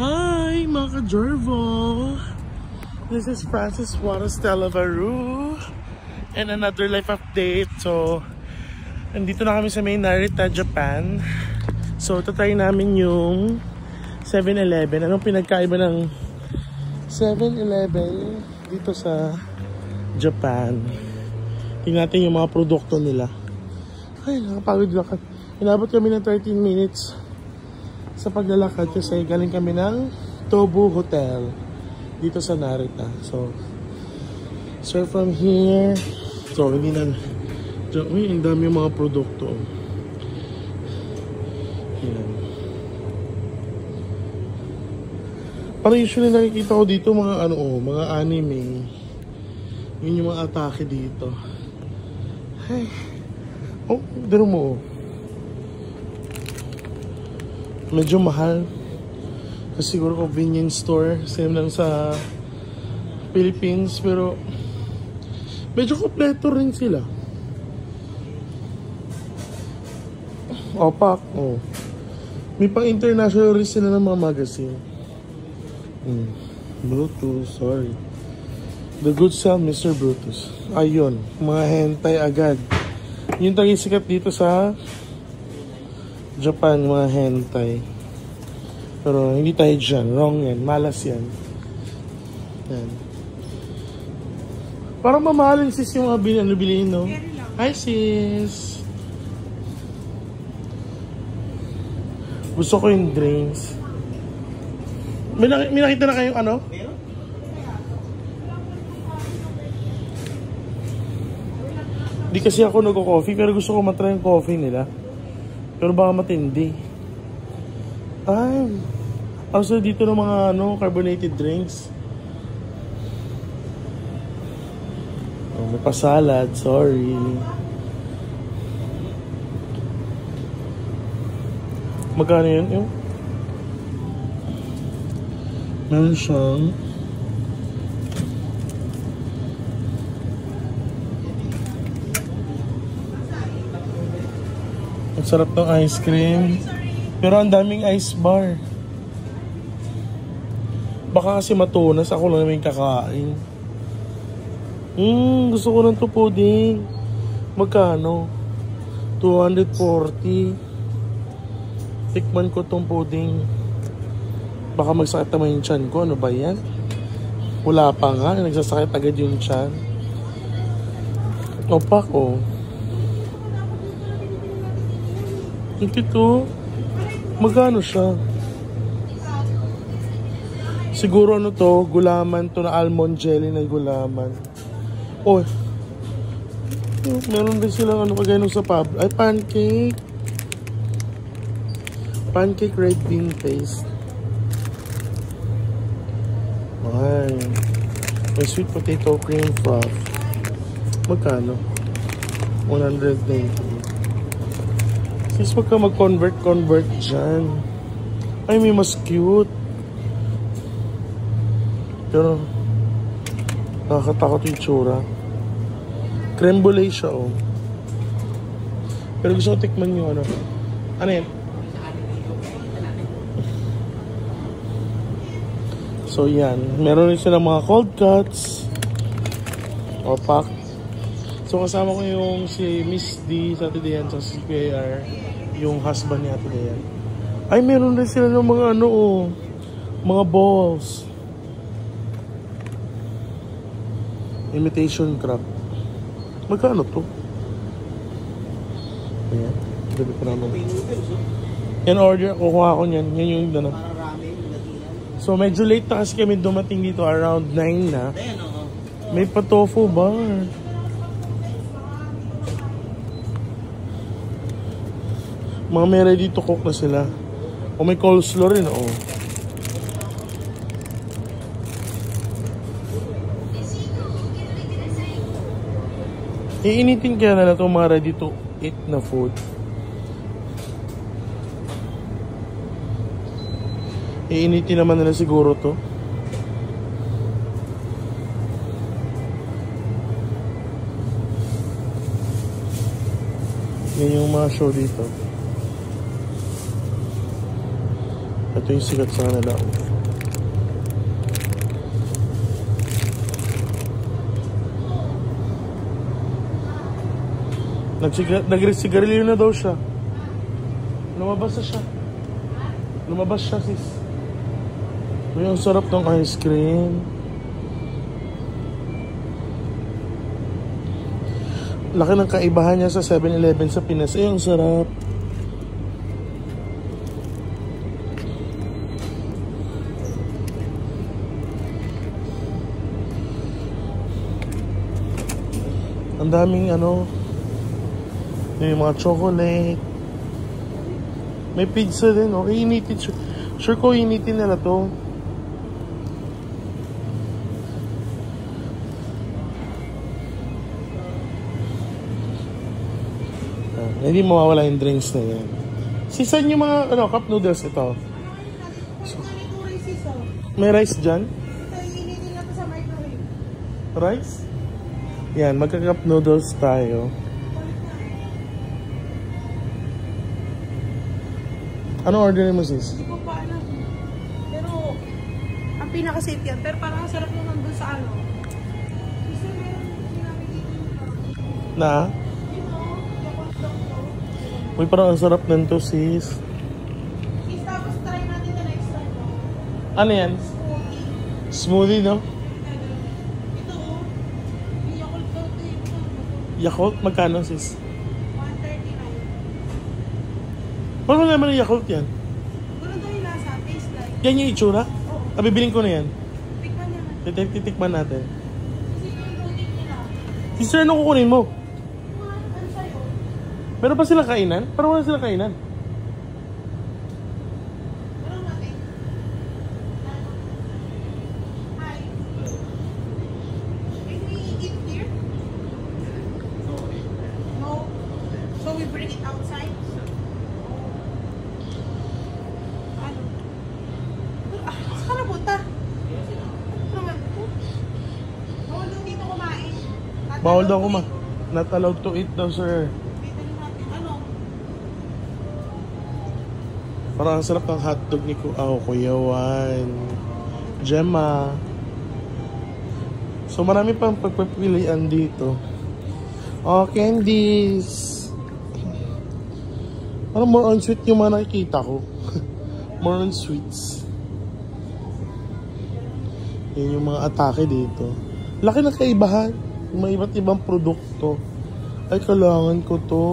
Hi mga ka-Jorvo! This is Francis Juarez Telavaru and another life update. So, nandito na kami sa may Narita, Japan. So, tatry namin yung 7-Eleven. Anong pinagkaiba ng 7-Eleven dito sa Japan? Tingnan natin yung mga produkto nila. Ay, nakapagod lakad. Inabot kami ng 13 minutes sa paglalakad kasi galing kami ng Tobu Hotel dito sa Narita. So from here, so hindi na, uy, ang dami yung mga produkto. Yan. Parang usually nakikita ko dito mga mga anime. Yun yung mga atake dito. Ay. Oh, dito mo. Medyo mahal. Kasi siguro convenience store. Same lang sa Philippines. Pero medyo kompleto rin sila. Opak. Oh. May pang international rin sila ng mga magazine. Bluetooth. Sorry. The good self, Mr. Brutus. Ayun. Mga hentai agad. Yung taging sikat dito sa Japan, mga hentai. Pero hindi tayo dyan. Wrong yan. Malas yan. Yan. Parang mamahalin sis yung mga bilihin, no? Hi sis! Gusto ko yung drinks. May nakita na kayong ano? Di kasi ako nag-coffee pero gusto ko matry yung coffee nila. Pero baka matindi. Ay, also dito ng mga carbonated drinks. Oh, may pa-salad, sorry. Magkano yun? Meron siyang ang sarap ng ice cream. Pero ang daming ice bar. Baka kasi matunas. Ako lang naman kakain. Gusto ko ng pudding. Magkano? 240. Tikman ko tong pudding. Baka magsakit naman yung tiyan ko. Ano ba yan? Wala pa nga. Nagsasakit agad yung tiyan. Opak oh. Ito, magkano siya? Siguro to, gulaman to na almond jelly na gulaman. Oh, meron din silang kagaya nung sa pub. Ay, pancake. Pancake red bean paste. Ay, may sweet potato cream froth. Magkano? 190. Sis, wag ka mag-convert dyan. Ay, may mas cute. Pero, nakakatakot yung tsura. Creme brulee siya, oh. Pero gusto ko tikman yung ano. Ano yan? So, yan. Meron rin silang mga cold cuts. Opak. So, kasama ko yung si Miss D sa Ate Dayan, sa si KR, yung husband ni Ate Dayan. Ay, meron rin sila ng mga mga balls. Imitation crab. Magkano to? Ayan. Gabi ko naman. Yan order. Kukuha ko niyan. Yan yung So, medyo late na kasi kami dumating dito. Around 9 na. May pa-tofu bar. Mga may ready to cook na sila. O may coleslaw rin, oh. Iinitin kaya na itong mga ready to eat na food. Iinitin naman nila siguro to. Yan yung mga show dito. Ito yung sikat sa kanila. Nagsigarilyo na daw siya. Lumabas na siya. Lumabas siya, sis. Uy, ang sarap ng ice cream. Laki ng kaibahan niya sa 7-Eleven sa Pinas. Ay, ang sarap. Ang daming ano, yung mga chocolate. May pizza din, oh. Iinitin. Sure ko iinitin nila to. Hindi mawawala yung drinks na yan. Sisan yung mga ano, cup noodles ito. May rice dyan? Rice? Yan, magka-cup noodles tayo. Ano orderin mo, sis? Hindi ko pa alam. Pero, ang pinaka-safe yan. Pero parang sarap naman dun sa ano. Kasi meron sinabi dito. Na? Uy, parang ang sarap nito, sis. Sis, tapos try natin the next time. Ano yan? Smoothie. Smoothie, no? Ito, yung Yakult daw ito yung Yakult? Magkano, sis? 139. Paano naman yung Yakult yan? Gano'n daw yung lasa, taste like. Yan yung itsura? Oo. Bibiling ko na yan. Tikman naman. Titikman natin. Kasi yung tubig nila. Sister, ano kukunin mo? Ano sa'yo? Meron pa silang kainan? Parang wala silang kainan. Meron natin. Hi. Can we eat here? No. So we bring it outside? Ano? Saan ka napunta? Ano naman? Bawal daw dito kumain. Bawal daw kumain. Not allowed to eat daw, sir. Bibili natin. Ano? Parang ang sarap ng hotdog ni Kuya Juan. Gemma. So marami pang pagpapilian dito. Oh, candies. Parang more on sweet yung mga nakikita ko. More on sweets. Yan yung mga atake dito. Laki ng kaibahan. May iba't ibang produkto. Ay, kailangan ko to.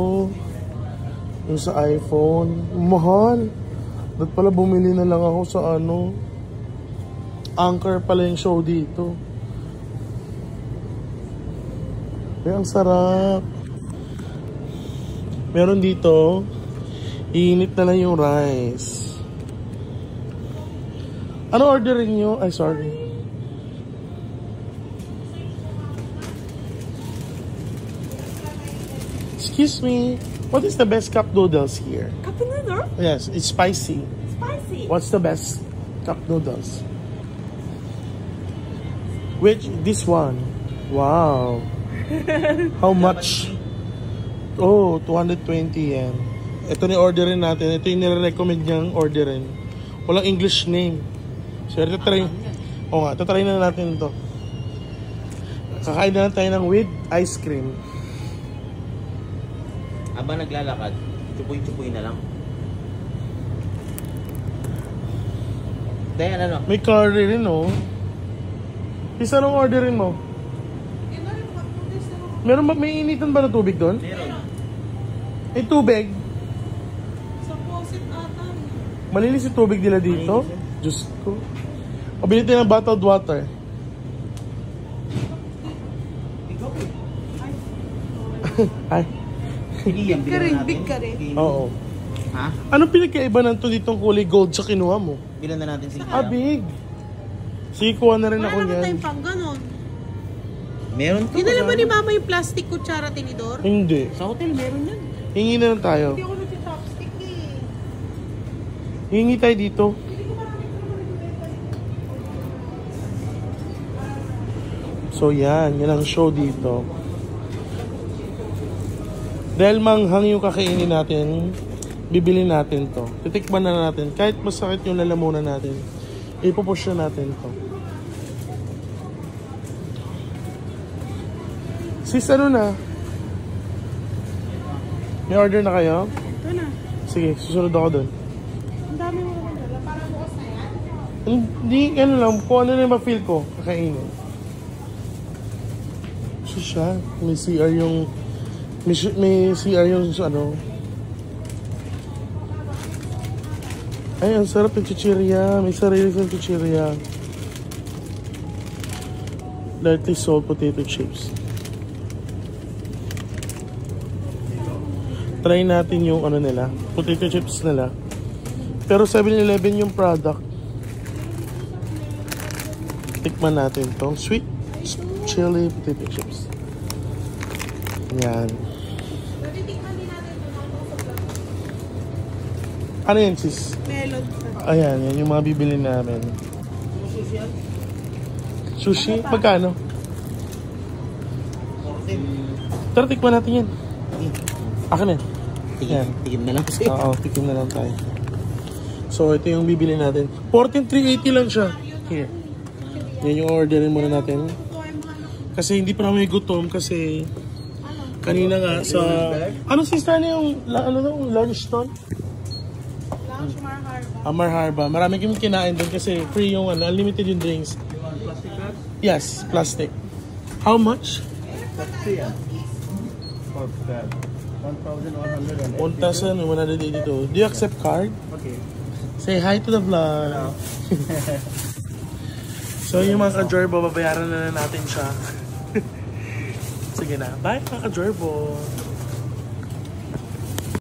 Yung sa iPhone. Mahal. Ba't pala bumili na lang ako sa ano. Anchor pala yung show dito. Ay, ang sarap. Meron dito. Iinit na lang yung rice. Ano orderin nyo? Ay, sorry. Excuse me. What is the best cup noodles here? Cup noodle? Yes, it's spicy. Spicy. What's the best cup noodles? Which? This one. Wow. How much? Oh, 220 yan. Ito ni orderin natin. Ito yung nire-recommend niyang orderin. Walang English name. So, ito try. Oo nga, ito try na natin ito. Kakain na lang tayo ng with ice cream. Habang naglalakad, chupoy-chupoy na lang. Dahil ano? May curry rin, oh. Isa anong orderin mo? Ito rin, cup noodles na lang. Meron ba, may initan ba na tubig doon? Meron. Eh, tubig. Sa faucet ata. Malinis yung tubig nila dito. Diyos ko. Pabili tayo ng bottled water. Ay. Hindi yan, Big ka rin, big ka rin. Oo. Ha? Anong pinagkaiba ng to ditong kulay gold sa kinuha mo? Bilan na natin sige. Ah, big. Sige, kuha na rin Wala ako naman niyan. tayong pang ganon. Meron to. Dinala ba ni mama yung plastic kutsara tinidor? Hindi. Sa hotel, meron yan. Hingi na lang tayo. Hindi ako nag-chopstick eh. Hingi tayo dito. So yan, yan ang show dito. Dahil manghang yung kakainin natin, bibili natin to. Titikman na natin. Kahit masakit yung lalamunan natin, ipupush na natin to. Sis, ano na? May order na kayo? Ito na. Sige, susunod ako dun. Ang dami mo naman dala. Para bukas na yan. Hindi, ano lang, kung ano na yung ma-feel ko, kakainin. So siya, may CR yung, may CR yung ano. Ay, ang sarap yung chichirya. May sarili sa chichirya. Lightly salt potato chips. Try natin yung ano nila, potato chips nila. Pero 7-Eleven yung product. Tikman natin tong sweet chili potato chips. Yan. Natitikman din natin ito. Ano yan, sis? Melon. Ayan, yan yung mga bibili namin. Sushi? Magkano? Tara, tikman natin yan. Akin na. Yan. Tigim na lang kasi. Oo, tikim na lang tayo. So, ito yung bibili natin. 14,380 lang siya. Here. Yan yung orderin muna natin. Kasi hindi pa namin gutom kasi kanina nga sa... Ano sister na yung lunch doon? Lounge Marharba. Marharba. Marami kami kinain doon kasi free yung unlimited yung drinks. Plastic card? Yes, plastic. How much? Plastic yan. 1,182. 1,182. Do you accept card? Okay. Say hi to the vlog. So yung mga ka-Jorbo, babayaran na natin siya. Sige na. Bye mga ka-Jorbo.